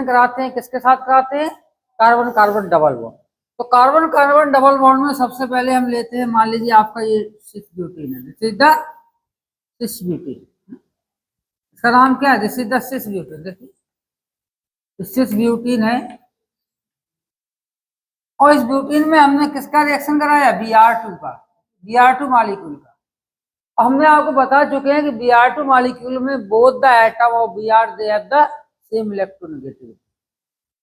Reaction कराते हैं किसके साथ कराते हैं, कार्बन कार्बन डबल बॉन्ड। तो कार्बन कार्बन डबल बॉन्ड में सबसे पहले हम लेते हैं, मान लीजिए आपका ये सिस ब्यूटीन है, this is the cis butene, इसका नाम क्या है, this is the cis butene. देखिए सिस ब्यूटीन है और इस ब्यूटीन में हमने किसका रिएक्शन कराया, Br2 का, Br2 मॉलिक्यूल का। हमने आपको बता चुके हैं कि Br2 मॉलिक्यूल में both the atom of Br they have the same electronegativity.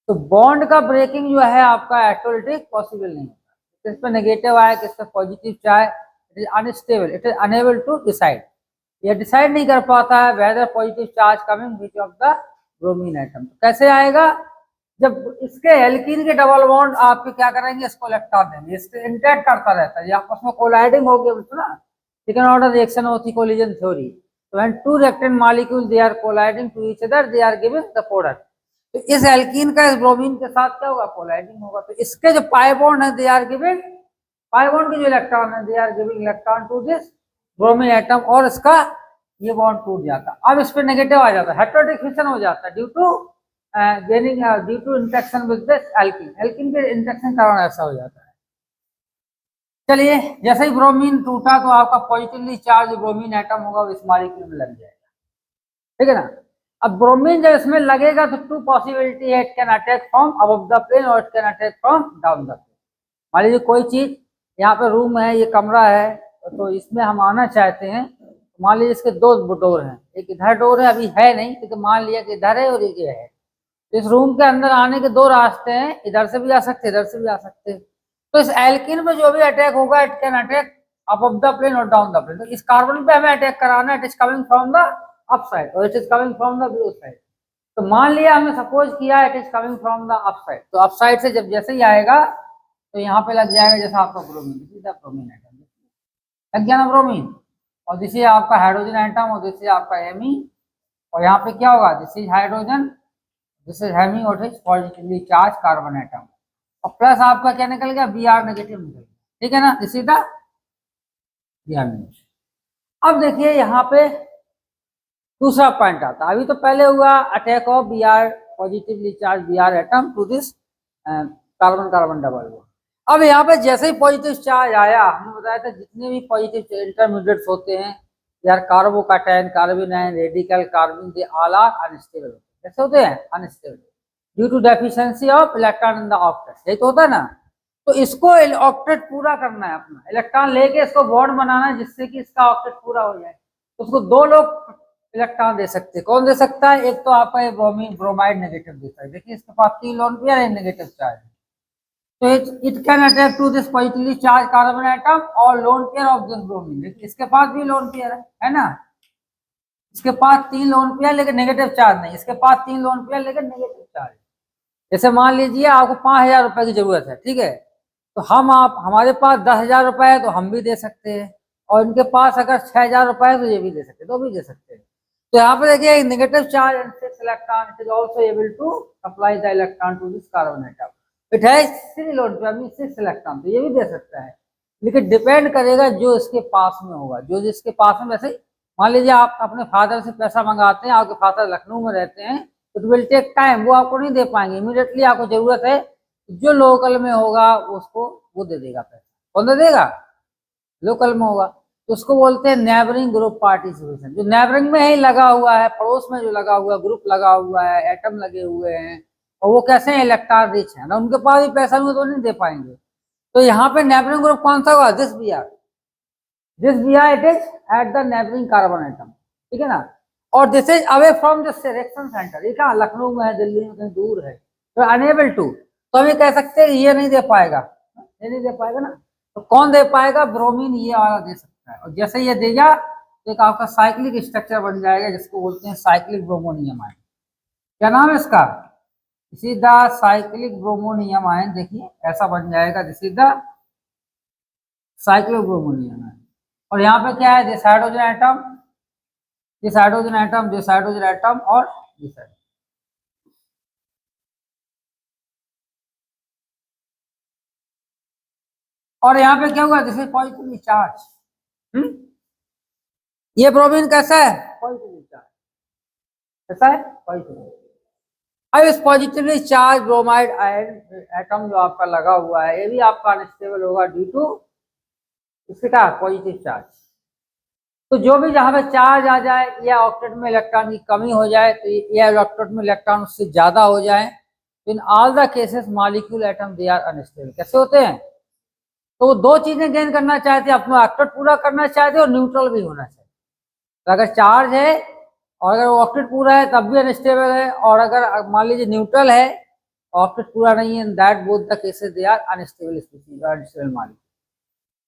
तो बॉन्ड का ब्रेकिंग जो है आपका एटोलिटिक पॉसिबल नहीं होता, किस पे नेगेटिव आए किस पे पॉजिटिव चाहे, it is unstable, it is unable to decide, ये डिसाइड नहीं कर पाता है whether positive charge coming which of the bromine atom. कैसे आएगा, जब इसके एल्कीन के डबल बॉन्ड आपके क्या करेंगे, इसको इलेक्ट्रॉन देंगे, इससे इंटरेक्ट करता रहता है, ये आपस में कोलाइडिंग हो गया ना, सेकंड ऑर्डर रिएक्शन होती कोलिजन थ्योरी। तो when two reactant molecule they are colliding to each other they are giving the product. तो इस एल्कीन का इस ब्रोमीन के साथ क्या होगा, कोलाइडिंग होगा। तो इसके जो पाई बॉन्ड है they are giving, pi bond के जो इलेक्ट्रॉन है they are giving electron to this bromine atom, और इसका ये बॉन्ड टूट जाता है। अब इस पे नेगेटिव आ जाता है, हेटेरोटिक फिशन हो जाता है due to gaining due to interaction with this alkene, alkene के इंटरेक्शन कारण ऐसा हो जाता है। चलिए जैसे ही ब्रोमीन टूटा तो आपका पॉजिटिवली चार्ज ब्रोमीन एटम होगा वो इस मॉलिक्यूल में लग जाएगा, ठीक है ना। अब ब्रोमीन जब इसमें लगेगा तो टू पॉसिबिलिटी है, it can attack from above the plane और it can attack from down the plane. मान लीजिए कोई चीज, यहाँ पे रूम है, ये कमरा है, तो इसमें हम आना चाहते हैं, मान लीजिए इसके दो डोर हैं, एक इधर डोर है, अभी है नहीं क्योंकि मान लिया कि इधर है और एक ये है। तो इस रूम के अंदर आने के दो रास्ते हैं, इधर से भी आ सकते हैं, इधर से भी आ सकते हैं। तो इस एल्कीन पे जो भी अटैक होगा it can attack above the plane और डाउन द प्लेन। तो इस कार्बन पे हमें अटैक कराना है, it is coming from the up side और it is coming from the below side. तो मान लिया हमने सपोज किया it is coming from the up side, तो अप साइड से जब जैसे ही आएगा तो यहाँ पे लग जाएगा जैसा आपका ब्रोमीन, सीधा ब्रोमीन एटम लग गया ना ब्रोमीन, और दिस इज आपका हाइड्रोजन एटम और दिस इज आपका एमी, और यहाँ पे क्या होगा, this is hydrogen, this is हेमी और is positively charge carbon atom, और प्लस आपका क्या निकल गया, Br नेगेटिव निकल गया, ठीक है ना, this is the Br negative. अब देखिए यहाँ पे दूसरा पॉइंट आता है, अभी तो पहले हुआ attack of Br positively charge Br atom to this carbon carbon double bond. अब यहाँ पे जैसे ही पॉजिटिव चार्ज आया, हमने बताया था जितने भी पॉजिटिव इंटरमीडिएट्स होते हैं यार, carbocation, carbanion, radical, carbon, they all are unstable, कैसे होते हैं, unstable due to deficiency of electron in the octet, यही तो होता है ना। तो इसको ऑक्टेट पूरा करना है, अपना इलेक्ट्रॉन लेके इसको बॉन्ड बनाना है जिससे कि इसका ऑक्टेट पूरा हो जाए। तो उसको दो लोग इलेक्ट्रॉन दे सकते हैं, कौन दे सकता है, एक तो आपका ये ब्रोमीन ब्रोमाइड नेगेटिव देता है, देखिए इसके पास 3 लोन पेयर है, नेगेटिव चार्ज, तो it can attack to this positively charge carbon atom और lone pair of this bromine, देखिए इसके पास भी लोन पेयर है ना, इसके पास 3 लोन पेयर लेकिन नेगेटिव चार्ज नहीं, इसके पास 3 लोन पेयर लेकिन नेगेटिव चार्ज। जैसे मान लीजिए आपको 5,000 रुपए की जरूरत है, ठीक है, तो आप हमारे पास 10,000 रुपए है तो हम भी दे सकते हैं, और इनके पास अगर 6,000 रुपए है तो ये भी दे सकते हैं, तो भी दे सकते हैं। तो यहाँ पे देखिए negative charge and 6 electron, it is also able to supply the electron to this carbon atom, it has 3 lone pair means 6 electron, तो ये भी दे सकता है, लेकिन डिपेंड करेगा जो इसके पास में होगा, जो जिसके पास में। वैसे मान लीजिए आप अपने फादर से पैसा मंगाते हैं, आपके फादर लखनऊ में रहते हैं, इट विल टेक टाइम, वो आपको नहीं दे पाएंगे इमीडिएटली, आपको जरूरत है जो लोकल में होगा उसको वो दे देगा पैसा, कौन दे देगा, लोकल में होगा, तो उसको बोलते हैं नेबरिंग ग्रुप पार्टिसिपेशन। जो नेबरिंग में ही लगा हुआ है, पड़ोस में जो लगा हुआ है, ग्रुप लगा हुआ है, एटम लगे हुए हैं, और वो कैसे हैं, इलेक्ट्रॉन रिच है ना, उनके पास भी पैसा में तो नहीं दे पाएंगे। तो यहाँ पे नेबरिंग ग्रुप कौन सा होगा, this Br it is at the neighbouring carbon atom, ठीक है ना, और this is away from this reaction centre, ये कहाँ, लखनऊ में है, दिल्ली में कहीं दूर है, तो अनेबल टू, तो हम ये कह सकते हैं ये नहीं दे पाएगा, ये नहीं दे पाएगा ना, तो कौन दे पाएगा, ब्रोमीन ये वाला दे सकता है, और जैसे ये देगा तो एक आपका साइक्लिक स्ट्रक्चर बन जाएगा जिसको बोलते हैं साइक्लिक ब्रोमोनियम आयन। क्या नाम है इसका, इसी द साइक्लिक ब्रोमोनियम आयन, देखिए ऐसा बन जाएगा, this is the cyclic bromonium ion. और यहाँ पे क्या है, this hydrogen atom, this hydrogen atom, this hydrogen atom और दिस हाइड्रोजन। और यहाँ पे क्या हुआ, दिस इज पॉजिटिवली चार्ज, ये ब्रोमीन कैसा है, पॉजिटिवली चार्ज, कैसा है, पॉजिटिव। अब इस positively charge bromide ion atom जो आपका लगा हुआ है, ये भी आपका अनस्टेबल होगा ड्यू टू इसका पॉजिटिव चार्ज। तो जो भी जहां पे चार्ज आ जाए या ऑक्टेट में इलेक्ट्रॉन की कमी हो जाए, तो या इलेक्ट्रॉन में इलेक्ट्रॉन उससे ज्यादा हो जाए, तो in all the cases molecule atom they are unstable. कैसे होते हैं? तो वो दो चीजें गेन करना चाहते हैं, अपना ऑक्टेट पूरा करना चाहते हैं और न्यूट्रल भी होना चाहिए। तो अगर चार्ज है और अगर ऑक्टेट पूरा है तब भी अनस्टेबल है, और अगर मान लीजिए न्यूट्रल है, ऑक्टेट पूरा नहीं है, that both the cases they are unstable species, unstable molecule.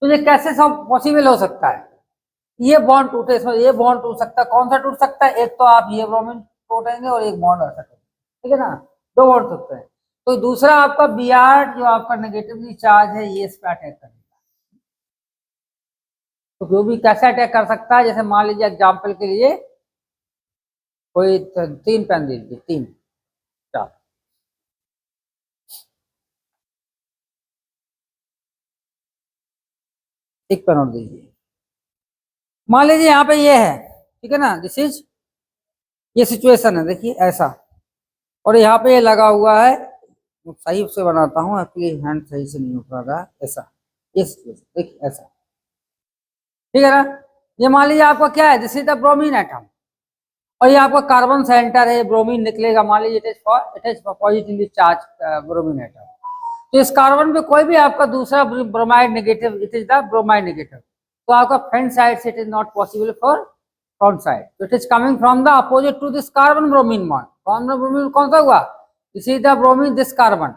तो ये कैसे सब पॉसिबल हो सकता है? ये बॉन्ड टूटे, इसमें ये बॉन्ड टूट सकता है। कौन सा टूट सकता है? एक तो आप ये ब्रोमीन तोड़ेंगे और एक बॉन्ड ऐसा टूटेगा, ठीक है ना, दो बॉन्ड टूटते हैं। तो दूसरा आपका Br जो आपका नेगेटिवली चार्ज है, ये इस पे अटैक करेगा। तो जो भी कैसे अटैक कर सकता है, जैसे मान लीजिए एग्जाम्पल के लिए कोई 3 पेन दे दीजिए, 3 4, एक पेन और दीजिए। मान लीजिए यहाँ पे ये है, ठीक है ना, दिस इज ये सिचुएशन है, देखिए ऐसा, और यहाँ पे ये लगा हुआ है। सही से बनाता हूँ, आपकी हैंड सही से नहीं हो पा रहा है, ऐसा, ये सिचुएशन देखिए ऐसा, ठीक है ना। ये मान लीजिए आपका क्या है, this is the bromine atom, और ये आपका कार्बन सेंटर है, ब्रोमीन निकलेगा। मान लीजिए it is positively charge bromine atom. तो इस कार्बन पे कोई भी आपका दूसरा bromide negative, it is the bromide negative, तो आपका फ्रंट साइड से it is not possible for front side, तो it is coming from the opposite to this carbon bromine bond. Carbon bromine कौन सा हुआ? This is the bromine, this carbon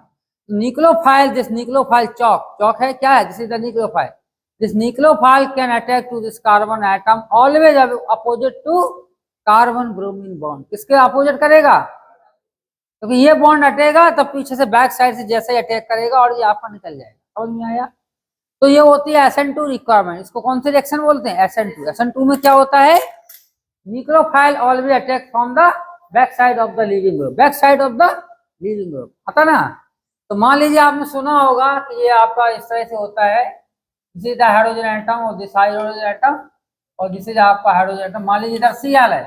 nucleophile, this nucleophile चौक है, क्या है? This is the nucleophile. This nucleophile can attack to this carbon atom always opposite to carbon bromine bond. किसके opposite करेगा? क्योंकि ये बॉन्ड हटेगा तब पीछे से बैक साइड से जैसे ही अटैक करेगा और ये आपका निकल जाएगा। समझ में आया? तो ये होती है SN2 रिक्वायरमेंट। इसको कौन से रिएक्शन बोलते हैं? SN2। SN2 में क्या होता है? Nucleophile always attack from the back side of the leaving group, back side of the leaving group, पता ना। तो मान लीजिए आपने सुना होगा कि ये आपका इस तरह से होता है, this is the hydrogen atom और दिस हाइड्रोजन एटम, और दिस इज आपका हाइड्रोजन एटम। मान लीजिए इधर Cl है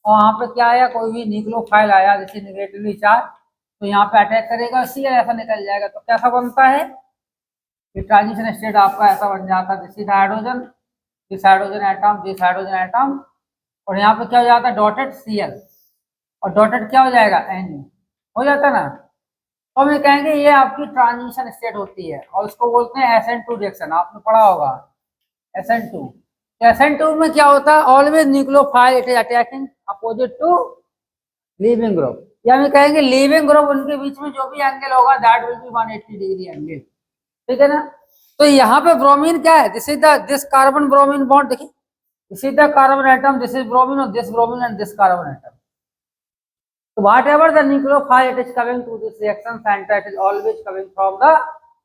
और वहां पे क्या आया, कोई भी न्यूक्लियोफाइल आया जैसे नेगेटिवली चार्ज, तो यहाँ पे अटैक करेगा, Cl ऐसा निकल जाएगा। तो कैसा बनता है? ये ट्रांजिशन स्टेट आपका ऐसा बन जाता है, this is hydrogen, this hydrogen atom, this hydrogen atom, और यहाँ पे क्या हो जाता है? डॉटेड Cl, और डॉटेड क्या हो जाएगा? Na हो जाता है ना। तो हम ये कहेंगे ये आपकी ट्रांजिशन स्टेट होती है, और उसको बोलते हैं SN2 रिएक्शन। आपने पढ़ा होगा SN2। तो SN2 में क्या होता है? Always nucleophile it is attacking opposite to leaving group, या हम कहेंगे लीविंग ग्रुप, उनके बीच में जो भी एंगल होगा that will be 180 degree angle, ठीक है ना। तो यहाँ पे ब्रोमीन क्या है? This is the this carbon bromine bond, देखिए this is the carbon atom, this is bromine, और this bromine and this carbon atom. So whatever the nucleophile it is coming to this reaction center, it is always coming from the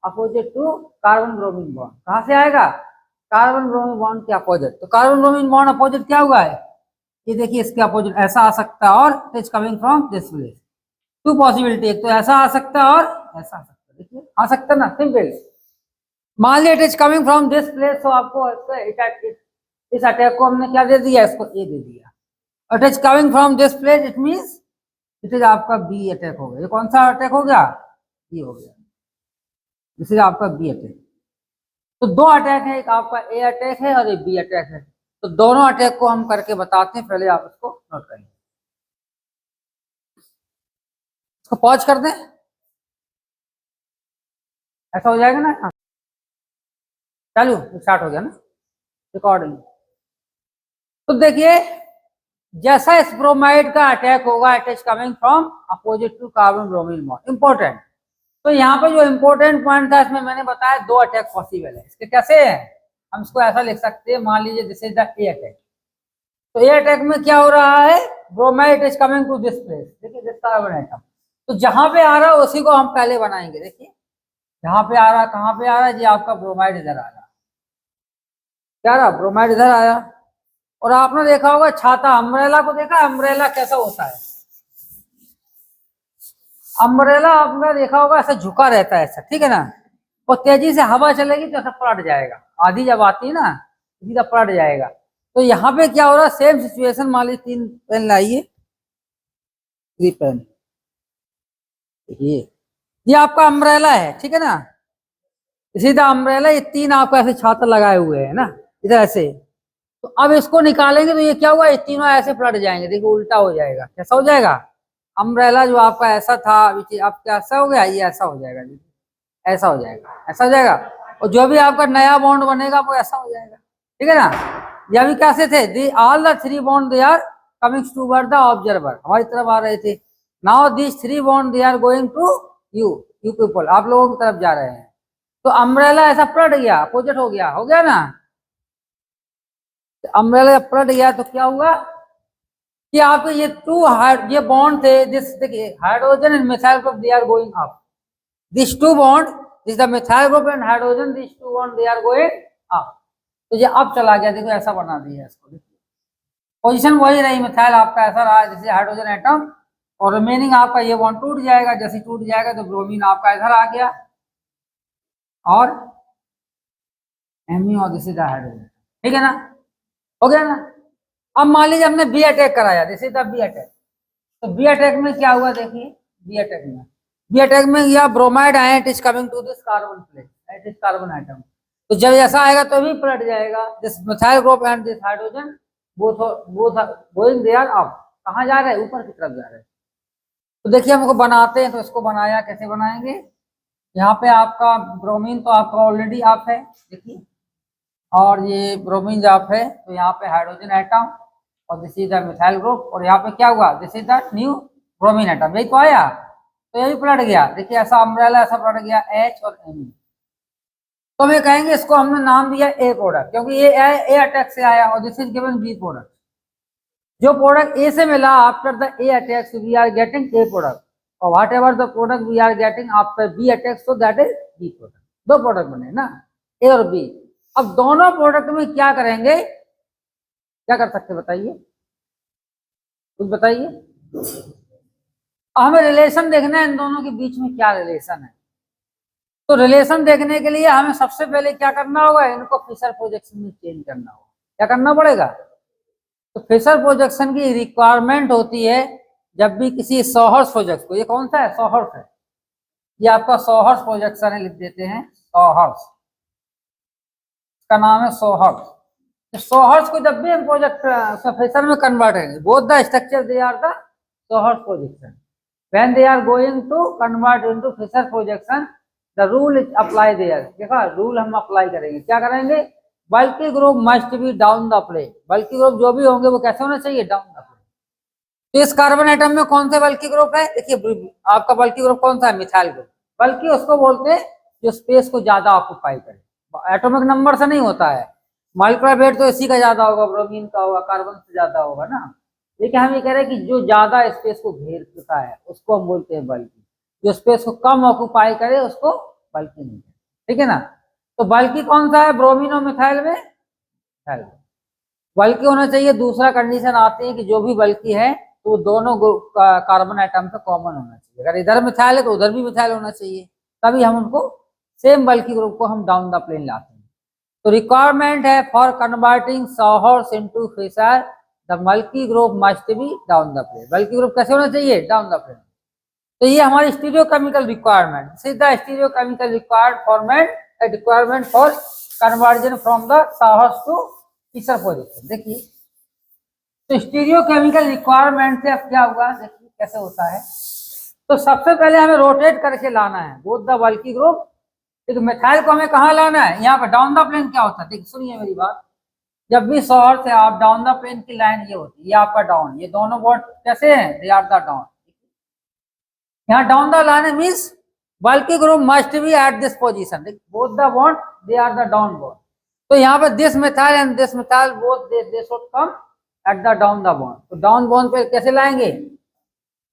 opposite to carbon bromine bond। कहाँ से आएगा? Carbon bromine bond के opposite. तो carbon bromine bond opposite क्या हुआ है? ये देखिए इसके अपोजिट ऐसा आ सकता है, और it is coming from this place. To possibility, एक तो ऐसा आ सकता है और ऐसा आ सकता है। देखिए आ सकता है ना, सिंपल। मान लिया it is coming from this place, तो आपको इस अटैक को हमने क्या दे दिया? इसको ए दे दिया। It is coming from this place, it means it is आपका बी अटैक हो गया। ये कौन सा अटैक हो गया? ये हो गया, दिस इज आपका बी अटैक। तो दो अटैक है, एक आपका ए अटैक है और एक बी अटैक है। तो दोनों अटैक को हम करके बताते हैं, पहले आप इसको नोट करेंगे। इसको पॉज कर दें, ऐसा हो जाएगा ना। चालू स्टार्ट हो गया ना रिकॉर्डिंग। तो देखिए जैसा इस ब्रोमाइड का अटैक होगा, it is coming from opposite to carbon bromine bond. Important. तो यहाँ पे जो इंपॉर्टेंट पॉइंट था इसमें मैंने बताया दो अटैक पॉसिबल है। इसके कैसे है? हम इसको ऐसा लिख सकते हैं, मान लीजिए this is the A attack. तो ए अटैक में क्या हो रहा है? Bromide is coming to this place, देखिए दिस कार्बन एटम। तो जहां पे आ रहा है उसी को हम पहले बनाएंगे। देखिए जहां पे आ रहा है, कहाँ पे आ रहा है? जी आपका ब्रोमाइड इधर आ रहा है, क्या रहा? ब्रोमाइड इधर आया। और आपने देखा होगा छाता, अम्ब्रेला को देखा? अम्ब्रेला कैसा होता है? अम्ब्रेला आपने देखा होगा ऐसा झुका रहता है ऐसा, ठीक है ना। और तेजी से हवा चलेगी तो ऐसा पलट जाएगा, आधी जब आती है ना सीधा पलट जाएगा। तो यहाँ पे क्या हो रहा है? Same situation. मान लीजिए 3 पेन लाइए, 3 पेन, ये आपका अम्ब्रेला है, ठीक है ना, सीधा अम्ब्रेला, ये तीन आपका ऐसे छाता लगाए हुए है ना इधर ऐसे। तो अब इसको निकालेंगे तो ये क्या हुआ, ये तीनों ऐसे पलट जाएंगे, देखो उल्टा हो जाएगा, कैसा हो जाएगा, अम्ब्रेला जो आपका ऐसा था अब कैसा हो गया, ये ऐसा हो जाएगा, ऐसा हो जाएगा, ऐसा हो जाएगा। और जो भी आपका नया बॉन्ड बनेगा वो ऐसा हो जाएगा, ठीक है ना। ये अभी कैसे थे, the all the three bond they are coming toward the observer, हमारी तरफ आ रहे थे। Now this three bond they are going to you, you people, आप लोगों की तरफ जा रहे हैं। तो अम्ब्रेला ऐसा पलट गया, अपोजिट हो गया ना। अम्ब्रेला पलट गया तो क्या हुआ कि आपके ये बॉन्ड थे, दिस देखिए hydrogen and methyl group they are going up, this two bond, this the methyl group and hydrogen, this two bond they are going up. तो ये अब चला गया, देखो ऐसा बना दिया इसको, देखिए पोजीशन वही रही, मिथाइल आपका ऐसा रहा जैसे हाइड्रोजन एटम, और रिमेनिंग आपका ये बॉन्ड टूट जाएगा, जैसे टूट जाएगा तो ब्रोमीन आपका इधर आ गया, और एमी और दिस इज द हाइड्रोजन, ठीक है ना, हो गया ना। अब मान लीजिए हमने बी अटैक कराया, this is the B attack, तो बी अटैक में क्या हुआ, देखिए बी अटैक में यह bromide ion it is coming to this carbon plate, it is carbon atom, तो जब ऐसा आएगा तो भी पलट जाएगा, this methyl group and this hydrogen both both going they are up, कहाँ जा रहे हैं, ऊपर की तरफ जा रहे हैं। तो देखिए हमको बनाते हैं, तो इसको बनाया, कैसे बनाएंगे, यहाँ पे आपका ब्रोमीन तो आपका ऑलरेडी आप है, देखिए, और ये ब्रोमीन आप है, तो यहाँ पे हाइड्रोजन एटम, और this is the methyl group, और यहाँ पे क्या हुआ, this is the new bromine atom, यही तो आया, तो ये भी पलट गया, देखिए ऐसा अम्ब्रेला ऐसा पलट गया, एच और एम। तो हम ये कहेंगे इसको हमने नाम दिया ए प्रोडक्ट, क्योंकि ये ए अटैक से आया, और this is given B product, जो प्रोडक्ट ए से मिला after the A attacks we are getting A product, और whatever the product we are getting after B attacks, तो दैट इज बी प्रोडक्ट। दो product बने ना, ए और B. अब दोनों प्रोडक्ट में क्या करेंगे, क्या कर सकते बताइए, कुछ बताइए, हमें रिलेशन देखना है इन दोनों के बीच में क्या रिलेशन है। तो रिलेशन देखने के लिए हमें सबसे पहले क्या करना होगा, इनको फिशर प्रोजेक्शन में चेंज करना होगा, क्या करना पड़ेगा, तो फिशर प्रोजेक्शन की रिक्वायरमेंट होती है जब भी किसी सॉहर्स प्रोजेक्ट को, ये कौन सा है, सॉहर्स है, ये आपका सॉहर्स प्रोजेक्शन है, लिख देते हैं सॉहर्स, इसका नाम है सॉहर्स। तो सॉहर्स को जब भी हम प्रोजेक्ट फिशर में कन्वर्ट करेंगे, both the structure they are the sawhorse projection, when they are going to convert into Fisher projection the rule is apply there, देखा रूल हम अप्लाई करेंगे, क्या करेंगे, bulky group must be down the plane, bulky group जो भी होंगे वो कैसे होना चाहिए, डाउन द प्लेन। तो इस कार्बन एटम में कौन से बल्कि ग्रुप है, देखिए आपका बल्कि ग्रुप कौन सा है, मिथाइल ग्रुप, बल्कि उसको बोलते हैं जो स्पेस को ज्यादा ऑक्यूपाई करे, एटॉमिक नंबर से नहीं होता है, मॉलिक्यूलर वेट तो इसी का ज्यादा होगा, ब्रोमीन का होगा, कार्बन से ज्यादा होगा ना, लेकिन हम ये कह रहे हैं कि जो ज्यादा स्पेस को घेर चुका है उसको हम बोलते हैं बल्कि, जो स्पेस को कम ऑक्यूपाई करे उसको बल्कि नहीं, ठीक है ना। तो बल्कि कौन सा है, ब्रोमीन और मिथाइल में मिथाइल बल्कि होना चाहिए। दूसरा कंडीशन आती है कि जो भी बल्कि है तो दोनों कार्बन आइटम से कॉमन होना चाहिए, अगर इधर मिथाइल है तो उधर भी मिथाइल होना चाहिए, तभी हम उनको सेम बल्कि ग्रुप को हम डाउन द प्लेन लाते हैं। तो रिक्वायरमेंट है for converting sawhorse into Fischer the bulky group must be down the plane, bulky group कैसे होना चाहिए, डाउन द प्लेन। तो ये हमारी स्टीरियोकेमिकल रिक्वायरमेंट, सीधा stereochemical required format requirement for conversion from the sawhorse to Fischer position. देखिए तो stereochemical requirement से अब क्या हुआ, देखिए कैसे होता है। तो सबसे पहले हमें रोटेट करके लाना है बोथ द बल्कि ग्रुप, ठीक, मिथाइल को हमें कहाँ लाना है, यहाँ पे डाउन द प्लेन क्या होता है, देखिए सुनिए मेरी बात, जब भी सॉहर्स से आप डाउन द प्लेन की लाइन ये होती है, ये आपका डाउन, ये दोनों बॉन्ड कैसे हैं, दे आर द डाउन, यहाँ down the line means bulky group must be at this position, both the bond they are the down bond, तो यहाँ पे this methyl and this methyl both they should come at the down the bond. तो down bond पे कैसे लाएंगे,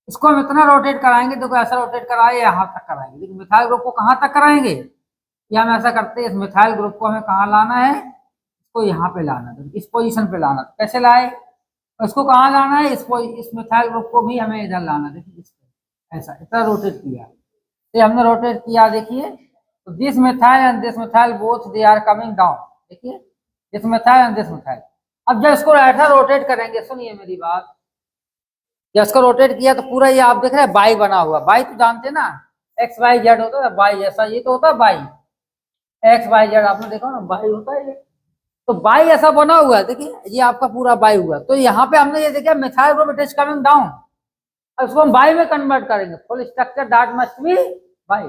इसको हम इतना रोटेट कराएंगे, देखो ऐसा रोटेट कराए यहाँ तक कराएंगे, लेकिन मिथाइल ग्रुप को कहाँ तक कराएंगे, या हम ऐसा करते हैं, इस मिथाइल ग्रुप को हमें कहाँ लाना है, इसको यहाँ पे लाना है, इस पोजीशन पे लाना, तो कैसे लाए, इसको कहाँ लाना है, इस मिथाइल ग्रुप को भी हमें इधर लाना, देखिए ऐसा इतना रोटेट किया, तो हमने रोटेट किया, देखिए तो this methyl and this methyl both they are coming down, देखिए this methyl and this methyl. अब जब इसको ऐसा रोटेट करेंगे, सुनिए मेरी बात, या इसको रोटेट किया तो पूरा ये आप देख रहे हैं बाई बना हुआ, बाई तो जानते हैं ना, एक्स वाई जेड होता है बाई, ऐसा ये तो होता है बाई, एक्स वाई जेड आपने देखा ना बाई होता है ये, तो बाई ऐसा बना हुआ है, देखिए ये आपका पूरा बाई हुआ। तो यहाँ पे हमने ये देखा methyl group it is coming down, अब इसको हम बाई में कन्वर्ट करेंगे, full structure that must be by.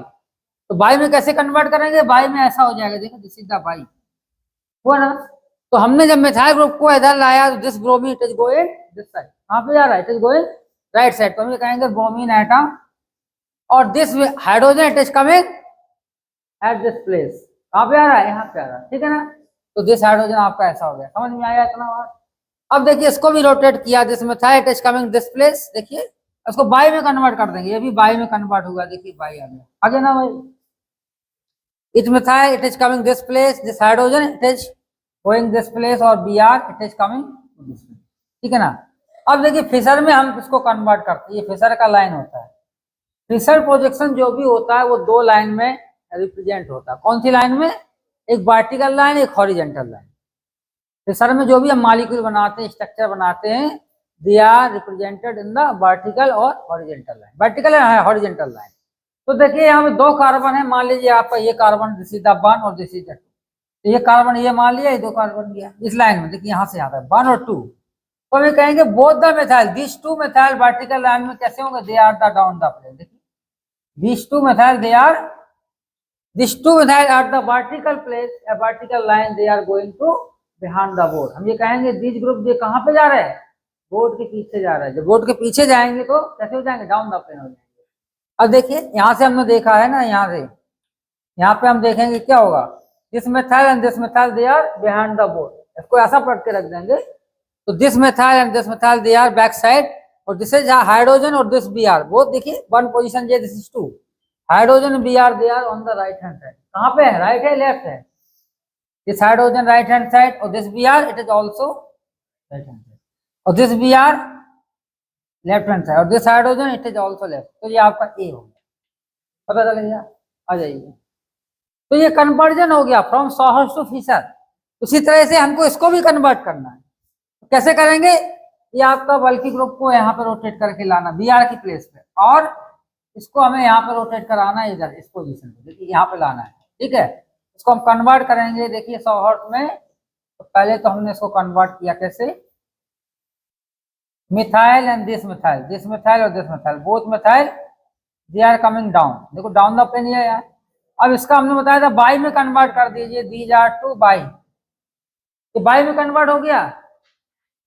तो बाई में कैसे कन्वर्ट करेंगे, बाई में ऐसा हो जाएगा, देखो दिस इज द बाई हुआ ना। तो हमने जब मिथाइल ग्रुप को इधर लाया तो this bromine it is going this side, कहाँ पे जा रहा है, it is going right side, तो हम ये कहेंगे ब्रोमीन एटम, और this hydrogen it is coming at this place, कहाँ पे आ रहा है, यहाँ पे आ रहा है, ठीक है ना। तो दिस हाइड्रोजन आपका ऐसा हो गया, समझ में आया इतना बात। अब देखिए इसको भी रोटेट किया, this methyl it is coming this place, देखिए इसको बाई में कन्वर्ट कर देंगे, ये भी बाई में कन्वर्ट हुआ, देखिए बाई आ गया, आगे ना भाई, it methyl it is coming this place, this hydrogen it is going this place, और B R it is coming this place, ठीक है ना। अब देखिए फिशर में हम किसको कन्वर्ट करते हैं, ये फिशर का लाइन होता है, फिशर प्रोजेक्शन जो भी होता है वो दो लाइन में रिप्रेजेंट होता है, कौन सी लाइन में, एक वर्टिकल लाइन एक हॉरिजेंटल लाइन। फिशर में जो भी हम मॉलिक्यूल बनाते हैं, स्ट्रक्चर बनाते हैं, they are represented in the vertical और हॉरिजेंटल लाइन, वर्टिकल है हॉरिजेंटल लाइन। तो देखिए यहाँ पे दो कार्बन है, मान लीजिए आपका ये कार्बन दिस इज द 1 और दिस इज द 2, तो ये कार्बन ये मान लिया, ये दो कार्बन गया इस लाइन में, देखिए यहाँ से आता है 1 और 2, तो हम कहेंगे both the methyl this two methyl vertical line में कैसे होंगे, they are the down the plane, देखिए this two methyl they are, this two methyl at the vertical place a vertical line they are going to behind the board. हम ये कहेंगे this group ये कहाँ पे जा रहे हैं, बोर्ड के पीछे जा रहा है, जब बोर्ड के पीछे जाएंगे तो कैसे हो जाएंगे, डाउन द प्लेन हो जाएंगे। अब देखिए यहाँ से हमने देखा है ना, यहाँ से यहाँ पे हम देखेंगे क्या होगा, this methyl and this methyl they are behind the board, इसको ऐसा पढ़ के रख देंगे, तो this methyl and this methyl they are back side, और दिस इज हाइड्रोजन और दिस बी आर, बोथ देखिए वन पोजीशन जे, this is 2 hydrogen B R they are on the right hand side, कहाँ पे है, राइट है left है, this hydrogen right hand side और this B R it is also right hand side, और this B R left hand side, और this hydrogen it is also left, तो ये आपका ए हो गया, पता चल गया, आ जाइए। तो ये कन्वर्जन हो गया फ्रॉम सॉहर्स टू फिशर। उसी तरह से हमको इसको भी कन्वर्ट करना है, तो कैसे करेंगे, ये आपका बल्कि ग्रुप को यहाँ पे रोटेट करके लाना बी आर की प्लेस पे, और इसको हमें यहाँ पे रोटेट कराना है इधर इस पोजीशन पे, देखिए यहाँ पे लाना है, ठीक है। इसको हम कन्वर्ट करेंगे, देखिए सॉहर्स में, तो पहले तो हमने इसको कन्वर्ट किया कैसे, मिथाइल एंड दिस मिथाइल और this methyl, both methyl they are coming down, देखो डाउन द प्लेन ये है। अब इसका हमने बताया था बाई में कन्वर्ट कर दीजिए, दीज आर टू बाई, तो बाई में कन्वर्ट हो गया,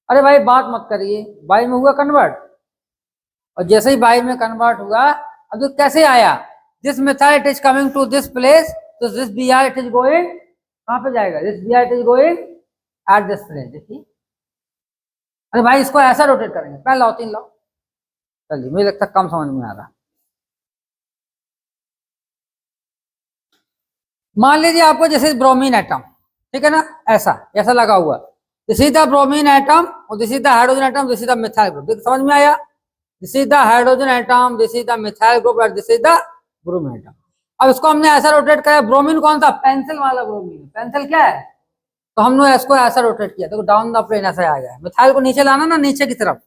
अरे भाई बात मत करिए, बाई में हुआ कन्वर्ट, और जैसे ही बाई में कन्वर्ट हुआ, अब तो कैसे आया, this methyl it is coming to this place, तो this B R it is going कहाँ पे जाएगा, this B R it is going at this place, देखिए अरे भाई इसको ऐसा रोटेट करेंगे, पहले लाओ 3 लाओ, चलिए मुझे लगता है कम समझ में आ रहा। मान लीजिए आपको जैसे ब्रोमीन एटम, ठीक है ना, ऐसा ऐसा लगा हुआ, this is the bromine atom और this is the hydrogen atom, this is the methyl group, देखिए समझ में आया, this is the hydrogen atom, this is the methyl group और this is the bromine atom. अब इसको हमने ऐसा रोटेट किया, ब्रोमीन कौन सा, पेंसिल वाला ब्रोमीन, पेंसिल क्या है, तो हमने इसको ऐसा रोटेट किया, देखो डाउन द प्लेन ऐसा आ गया, मिथाइल को नीचे लाना ना, नीचे की तरफ,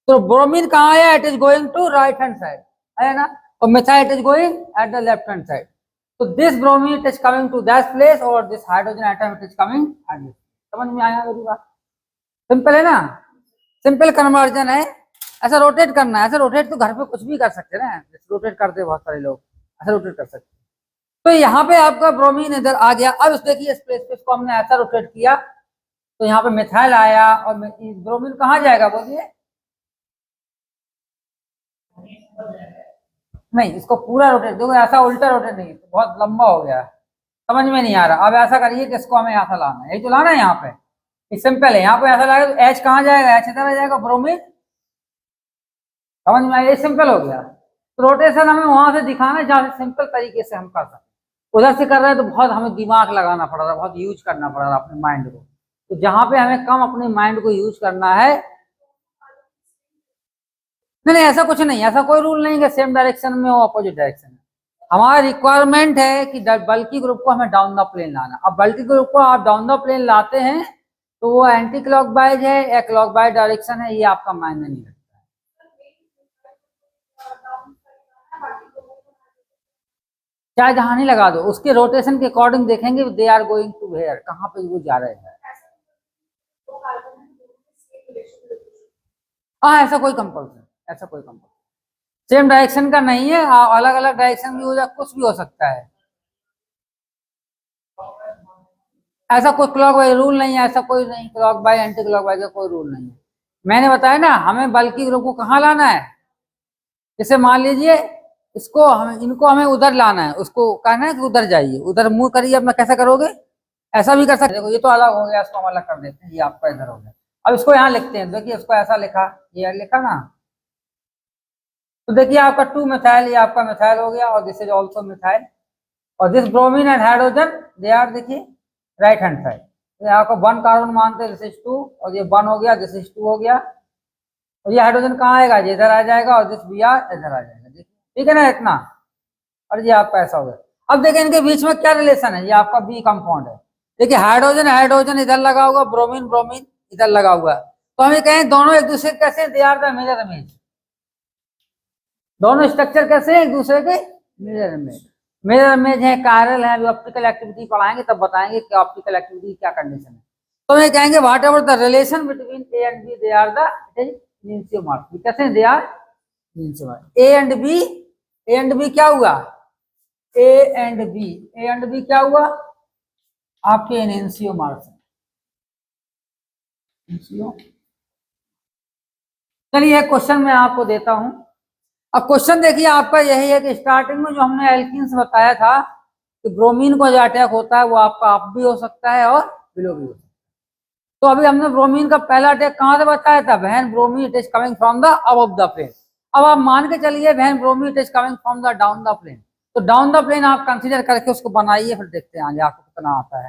तो ब्रोमीन कहाँ आया, it is going to right hand side, आया ना, और methyl it is going at the left hand side, तो this bromine it is coming to that place और this hydrogen atom it is coming at this, समझ में आया मेरी बात, सिंपल है ना, सिंपल कन्वर्जन है, ऐसा रोटेट करना है, ऐसा रोटेट तो घर पे कुछ भी कर सकते हैं ना, रोटेट करते बहुत सारे लोग, ऐसा रोटेट कर सकते हैं। तो यहाँ पे आपका ब्रोमीन इधर आ गया, अब देखिए इस प्लेस पे इसको हमने ऐसा रोटेट किया, तो यहाँ पे मिथाइल आया, और ब्रोमीन कहाँ जाएगा बोलिए, नहीं इसको पूरा रोटेट, देखो ऐसा उल्टा रोटेट नहीं, तो बहुत लंबा हो गया, समझ में नहीं आ रहा। अब ऐसा करिए कि इसको हमें ऐसा लाना है, यही तो लाना है यहाँ पे, ये सिंपल है, यहाँ पे ऐसा लाएगा तो एच कहाँ जाएगा, एच इधर आ जाएगा, ब्रोमीन, समझ में आया, ये सिंपल हो गया। तो रोटेशन हमें वहां से दिखाना है जहाँ से सिंपल तरीके से हम कर सकते, उधर से कर रहे हैं तो बहुत हमें दिमाग लगाना पड़ रहा है, बहुत यूज करना पड़ रहा है अपने माइंड को, तो जहाँ पे हमें कम अपने माइंड को यूज करना है, नहीं ऐसा कुछ नहीं, ऐसा कोई रूल नहीं कि सेम डायरेक्शन में हो अपोजिट डायरेक्शन में, हमारा रिक्वायरमेंट है कि बल्कि ग्रुप को हमें डाउन द प्लेन लाना। अब बल्कि ग्रुप को आप डाउन द प्लेन लाते हैं तो वो एंटी क्लॉकवाइज है या क्लॉकवाइज डायरेक्शन है, ये आपका मायने नहीं रखता है, चाहे जहां नहीं लगा दो, उसके रोटेशन के अकॉर्डिंग देखेंगे they are going to where, कहाँ पे वो जा रहे हैं। हाँ, ऐसा कोई कंपल्सन, ऐसा कोई कंपल्सन सेम डायरेक्शन का नहीं है, अलग अलग डायरेक्शन भी हो जाए, कुछ भी हो सकता है। ऐसा कोई क्लॉक वाइज रूल नहीं है, ऐसा कोई नहीं, clock wise anti clock wise का कोई रूल नहीं है। मैंने बताया ना, हमें बल्कि ग्रुप को कहाँ लाना है, जैसे मान लीजिए इसको हमें, इनको हमें उधर लाना है, उसको कहना है कि उधर जाइए, उधर मुंह करिए अपना, कैसा करोगे, ऐसा भी कर सकते। देखो ये तो अलग हो गया, इसको हम अलग कर देते हैं, ये आपका इधर हो गया। अब इसको यहाँ लिखते हैं, देखिए इसको ऐसा लिखा, ये लिखा ना, तो देखिए आपका 2 मिथाइल, ये आपका मिथाइल हो गया, और दिस इज ऑल्सो मिथाइल, और this bromine and hydrogen they are, देखिए राइट हैंड साइड, तो आपको 1 कार्बन मानते हैं, दिस इज 2, और ये 1 हो गया, दिस इज 2 हो गया, और ये हाइड्रोजन कहाँ आएगा, ये इधर आ जाएगा, और दिस बी आर इधर आ जाएगा, ठीक है ना इतना। और ये आपका ऐसा हो गया। अब देखिए इनके बीच में क्या रिलेशन है, ये आपका बी कंपाउंड है, देखिए हाइड्रोजन हाइड्रोजन इधर लगा हुआ, ब्रोमीन ब्रोमीन इधर लगा हुआ, तो हमें कहें दोनों एक दूसरे के कैसे, they are the mirror image, दोनों स्ट्रक्चर कैसे हैं एक दूसरे के मिरर इमेज। मिरर इमेज है, कायरल है, अभी ऑप्टिकल एक्टिविटी पढ़ाएंगे तब बताएंगे कि ऑप्टिकल एक्टिविटी क्या कंडीशन है। तो हमें कहेंगे whatever the relation between A and B, they are the enantiomorph, कैसे they are enantiomorph. A and B क्या हुआ, ए एंड बी क्या हुआ, आपके एनंटियोमॉर्फ है। चलिए एक क्वेश्चन मैं आपको देता हूं। अब क्वेश्चन देखिए आपका यही है कि स्टार्टिंग में जो हमने एल्कीन्स बताया था कि ब्रोमीन को जो अटैक होता है वो आपका अप भी हो सकता है और बिलो भी हो सकता है। तो अभी हमने ब्रोमीन का पहला अटैक कहां से बताया था, when bromine it is coming from the above the plane. अब आप मान के चलिए when bromine it is coming from the down the plane, तो डाउन द प्लेन आप कंसीडर करके उसको बनाइए, फिर देखते हैं आगे आपको कितना आता है।